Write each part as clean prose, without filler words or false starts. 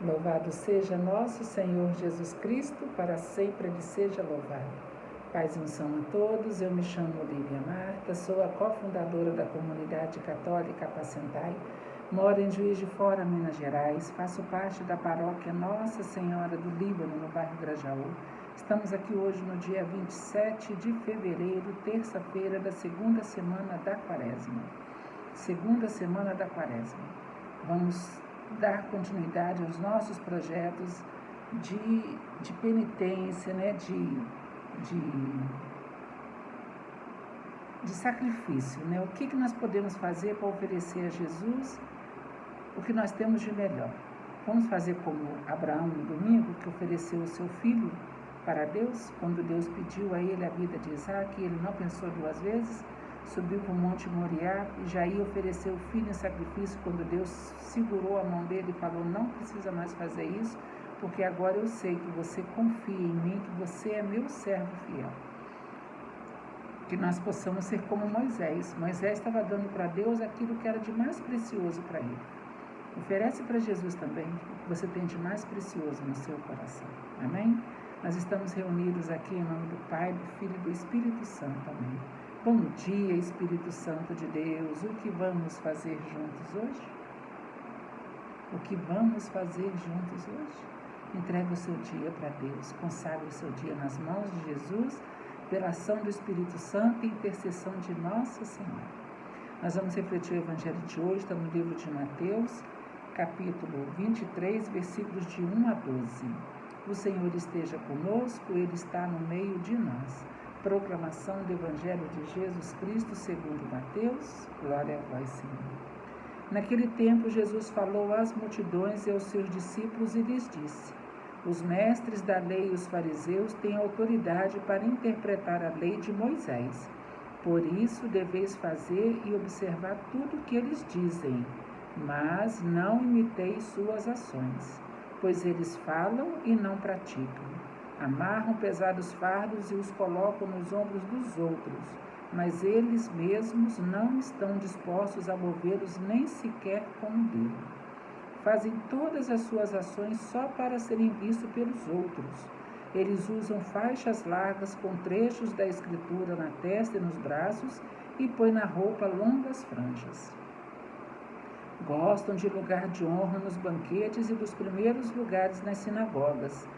Louvado seja nosso Senhor Jesus Cristo, para sempre Ele seja louvado. Paz e unção a todos, eu me chamo Lívia Marta, sou a cofundadora da Comunidade Católica Apacentai, moro em Juiz de Fora, Minas Gerais, faço parte da paróquia Nossa Senhora do Líbano, no bairro Grajaú. Estamos aqui hoje no dia 27 de fevereiro, terça-feira da segunda semana da Quaresma. Segunda semana da Quaresma. Vamos dar continuidade aos nossos projetos de penitência, né? de sacrifício, né? O que nós podemos fazer para oferecer a Jesus o que nós temos de melhor? Vamos fazer como Abraão no domingo, que ofereceu o seu filho para Deus, quando Deus pediu a ele a vida de Isaac, ele não pensou duas vezes, subiu para o Monte Moriá e já ia oferecer o filho em sacrifício, quando Deus segurou a mão dele e falou: não precisa mais fazer isso, porque agora eu sei que você confia em mim, que você é meu servo fiel. Que nós possamos ser como Moisés. Moisés estava dando para Deus aquilo que era de mais precioso para ele. Oferece para Jesus também o que você tem de mais precioso no seu coração. Amém? Nós estamos reunidos aqui em nome do Pai, do Filho e do Espírito Santo. Amém. Bom dia, Espírito Santo de Deus. O que vamos fazer juntos hoje? O que vamos fazer juntos hoje? Entregue o seu dia para Deus. Consagre o seu dia nas mãos de Jesus, pela ação do Espírito Santo e intercessão de Nossa Senhora. Nós vamos refletir o Evangelho de hoje, está no livro de Mateus, capítulo 23, versículos de 1 a 12. O Senhor esteja conosco, Ele está no meio de nós. Proclamação do Evangelho de Jesus Cristo segundo Mateus. Glória a vós, Senhor. Naquele tempo, Jesus falou às multidões e aos seus discípulos e lhes disse: os mestres da lei e os fariseus têm autoridade para interpretar a lei de Moisés. Por isso, deveis fazer e observar tudo o que eles dizem, mas não imiteis suas ações, pois eles falam e não praticam. Amarram pesados fardos e os colocam nos ombros dos outros, mas eles mesmos não estão dispostos a movê-los nem sequer com um dedo. Fazem todas as suas ações só para serem vistos pelos outros. Eles usam faixas largas com trechos da Escritura na testa e nos braços e põem na roupa longas franjas. Gostam de lugar de honra nos banquetes e dos primeiros lugares nas sinagogas.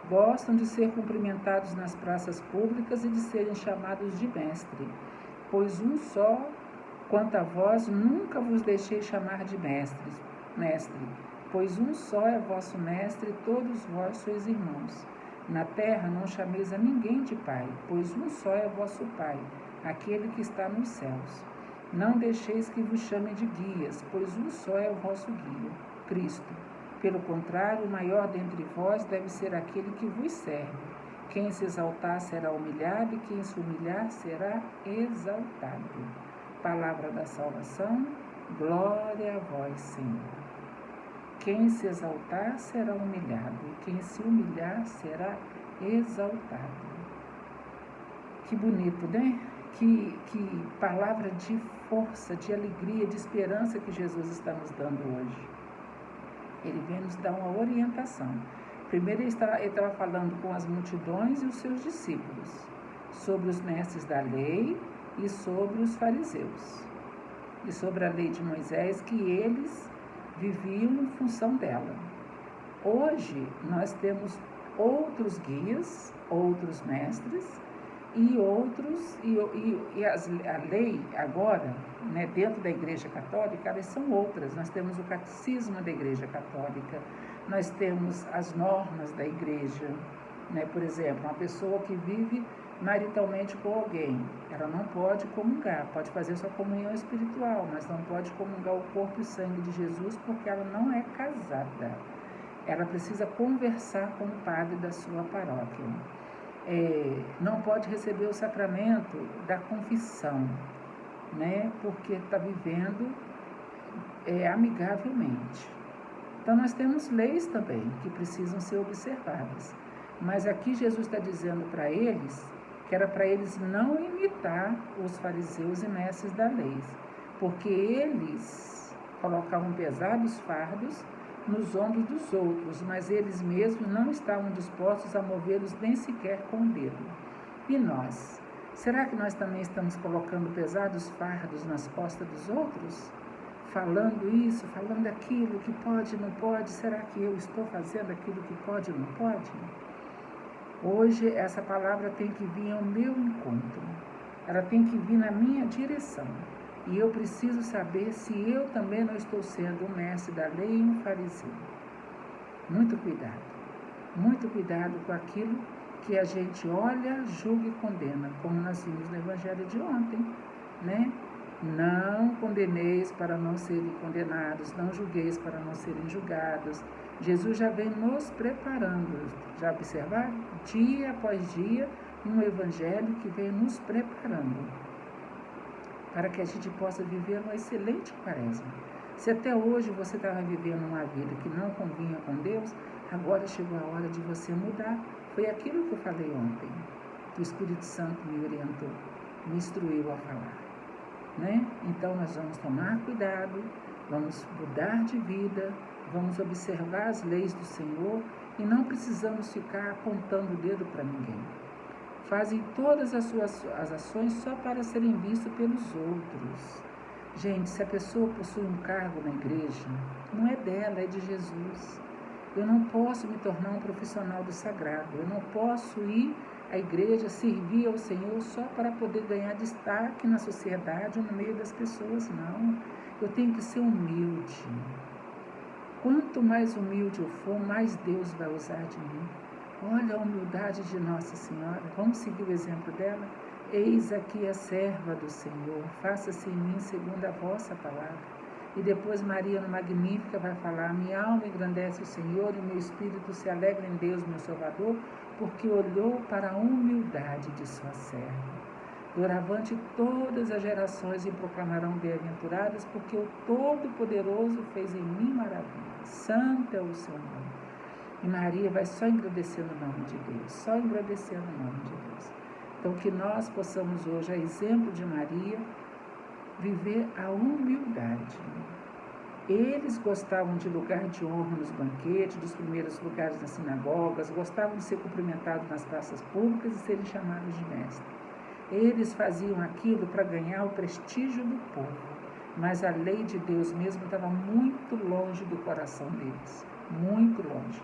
Gostam de ser cumprimentados nas praças públicas e de serem chamados de mestre. Pois um só, quanto a vós, nunca vos deixei chamar de mestre, pois um só é vosso mestre, todos vós sois irmãos. Na terra não chameis a ninguém de pai, pois um só é vosso Pai, aquele que está nos céus. Não deixeis que vos chamem de guias, pois um só é o vosso guia, Cristo. Pelo contrário, o maior dentre vós deve ser aquele que vos serve. Quem se exaltar será humilhado, e quem se humilhar será exaltado. Palavra da salvação, glória a vós, Senhor. Quem se exaltar será humilhado, e quem se humilhar será exaltado. Que bonito, né? Que palavra de força, de alegria, de esperança que Jesus está nos dando hoje. Ele vem nos dar uma orientação. Primeiro ele estava falando com as multidões e os seus discípulos, sobre os mestres da lei e sobre os fariseus, e sobre a lei de Moisés, que eles viviam em função dela. Hoje nós temos outros guias, outros mestres e outros, a lei agora, né, dentro da Igreja Católica, elas são outras. Nós temos o catecismo da Igreja Católica, nós temos as normas da Igreja, né? Por exemplo, uma pessoa que vive maritalmente com alguém, ela não pode comungar, pode fazer sua comunhão espiritual, mas não pode comungar o corpo e sangue de Jesus porque ela não é casada. Ela precisa conversar com o padre da sua paróquia. Não pode receber o sacramento da confissão, né? Porque está vivendo amigavelmente. Então nós temos leis também que precisam ser observadas. Mas aqui Jesus está dizendo para eles que era para eles não imitar os fariseus e mestres da lei, porque eles colocavam pesados fardos nos ombros dos outros, mas eles mesmos não estavam dispostos a movê-los nem sequer com o dedo. E nós? Será que nós também estamos colocando pesados fardos nas costas dos outros? Falando isso, falando aquilo que pode e não pode, será que eu estou fazendo aquilo que pode e não pode? Hoje essa palavra tem que vir ao meu encontro, ela tem que vir na minha direção. E eu preciso saber se eu também não estou sendo um mestre da lei e um fariseu. Muito cuidado com aquilo que a gente olha, julga e condena, como nós vimos no Evangelho de ontem, né? Não condeneis para não serem condenados, não julgueis para não serem julgados. Jesus já vem nos preparando, já observaram? Dia após dia, um Evangelho que vem nos preparando para que a gente possa viver uma excelente quaresma. Se até hoje você estava vivendo uma vida que não convinha com Deus, agora chegou a hora de você mudar. Foi aquilo que eu falei ontem, que o Espírito Santo me orientou, me instruiu a falar. Né? Então nós vamos tomar cuidado, vamos mudar de vida, vamos observar as leis do Senhor e não precisamos ficar apontando o dedo para ninguém. Fazem todas as ações só para serem vistas pelos outros. Gente, se a pessoa possui um cargo na igreja, não é dela, é de Jesus. Eu não posso me tornar um profissional do sagrado, eu não posso ir à igreja servir ao Senhor só para poder ganhar destaque na sociedade ou no meio das pessoas, não. Eu tenho que ser humilde. Quanto mais humilde eu for, mais Deus vai usar de mim. Olha a humildade de Nossa Senhora. Vamos seguir o exemplo dela? Eis aqui a serva do Senhor, faça-se em mim segundo a vossa palavra. E depois Maria, no Magnífica, vai falar: minha alma engrandece o Senhor e meu espírito se alegra em Deus, meu Salvador, porque olhou para a humildade de sua serva. Doravante todas as gerações me proclamarão bem-aventuradas, porque o Todo-Poderoso fez em mim maravilha. Santo é o seu nome. E Maria vai só engrandecer o nome de Deus, só engrandecer o nome de Deus. Então que nós possamos hoje, a exemplo de Maria, viver a humildade. Eles gostavam de lugar de honra nos banquetes, dos primeiros lugares nas sinagogas, gostavam de ser cumprimentados nas praças públicas e serem chamados de mestre. Eles faziam aquilo para ganhar o prestígio do povo, mas a lei de Deus mesmo estava muito longe do coração deles, muito longe.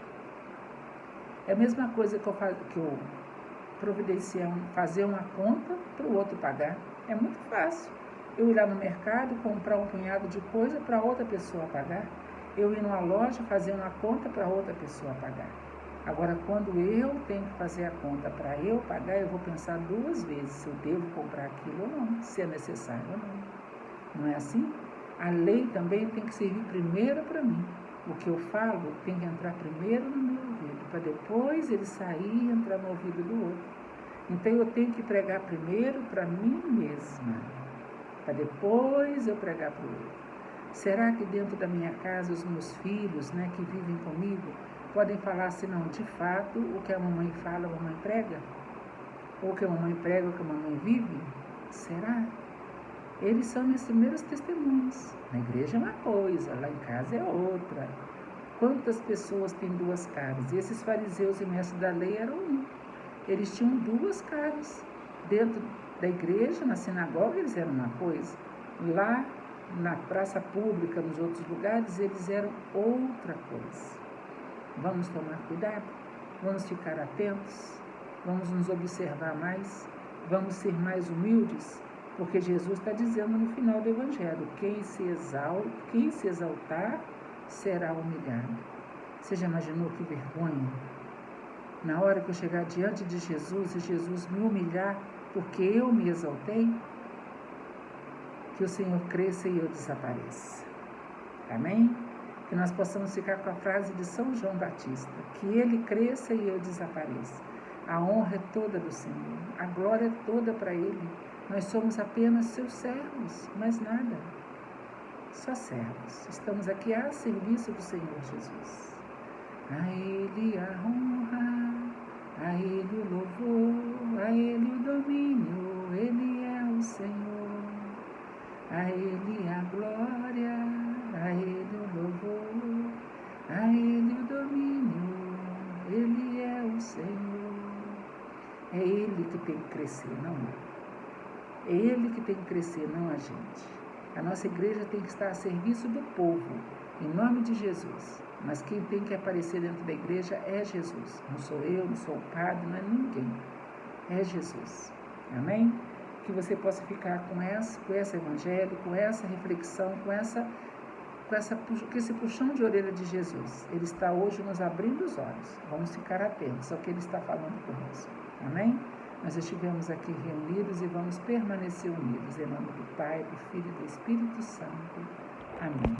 É a mesma coisa que eu providenciar, fazer uma conta para o outro pagar. É muito fácil. Eu ir lá no mercado, comprar um punhado de coisa para outra pessoa pagar. Eu ir numa loja, fazer uma conta para outra pessoa pagar. Agora, quando eu tenho que fazer a conta para eu pagar, eu vou pensar duas vezes se eu devo comprar aquilo ou não, se é necessário ou não. Não é assim? A lei também tem que servir primeiro para mim. O que eu falo tem que entrar primeiro no meu ouvido, para depois ele sair e entrar no ouvido do outro. Então eu tenho que pregar primeiro para mim mesma, para depois eu pregar para o outro. Será que dentro da minha casa os meus filhos, né, que vivem comigo, podem falar assim, não, de fato, o que a mamãe fala, a mamãe prega? Ou o que a mamãe prega, o que a mamãe vive? Será? Eles são meus primeiros testemunhos. Na igreja é uma coisa, lá em casa é outra. Quantas pessoas têm duas caras? E esses fariseus e mestres da lei eram um. Eles tinham duas caras. Dentro da igreja, na sinagoga, eles eram uma coisa. Lá, na praça pública, nos outros lugares, eles eram outra coisa. Vamos tomar cuidado? Vamos ficar atentos? Vamos nos observar mais? Vamos ser mais humildes? Porque Jesus está dizendo no final do Evangelho, quem se exaltar será humilhado. Você já imaginou que vergonha? Na hora que eu chegar diante de Jesus e Jesus me humilhar porque eu me exaltei, que o Senhor cresça e eu desapareça. Amém? Que nós possamos ficar com a frase de São João Batista, que ele cresça e eu desapareça. A honra é toda do Senhor, a glória é toda para ele. Nós somos apenas seus servos, mais nada. Só servos. Estamos aqui a serviço do Senhor Jesus. A Ele a honra, a Ele o louvor, a Ele o domínio, Ele é o Senhor. A Ele a glória, a Ele o louvor, A Ele o domínio, Ele é o Senhor. É Ele que tem que crescer, não eu. É Ele que tem que crescer, não a gente. A nossa igreja tem que estar a serviço do povo, em nome de Jesus. Mas quem tem que aparecer dentro da igreja é Jesus. Não sou eu, não sou o padre, não é ninguém. É Jesus. Amém? Que você possa ficar com esse evangelho, com essa reflexão, com esse puxão de orelha de Jesus. Ele está hoje nos abrindo os olhos. Vamos ficar atentos ao que Ele está falando conosco. Amém? Nós estivemos aqui reunidos e vamos permanecer unidos. Em nome do Pai, do Filho e do Espírito Santo. Amém.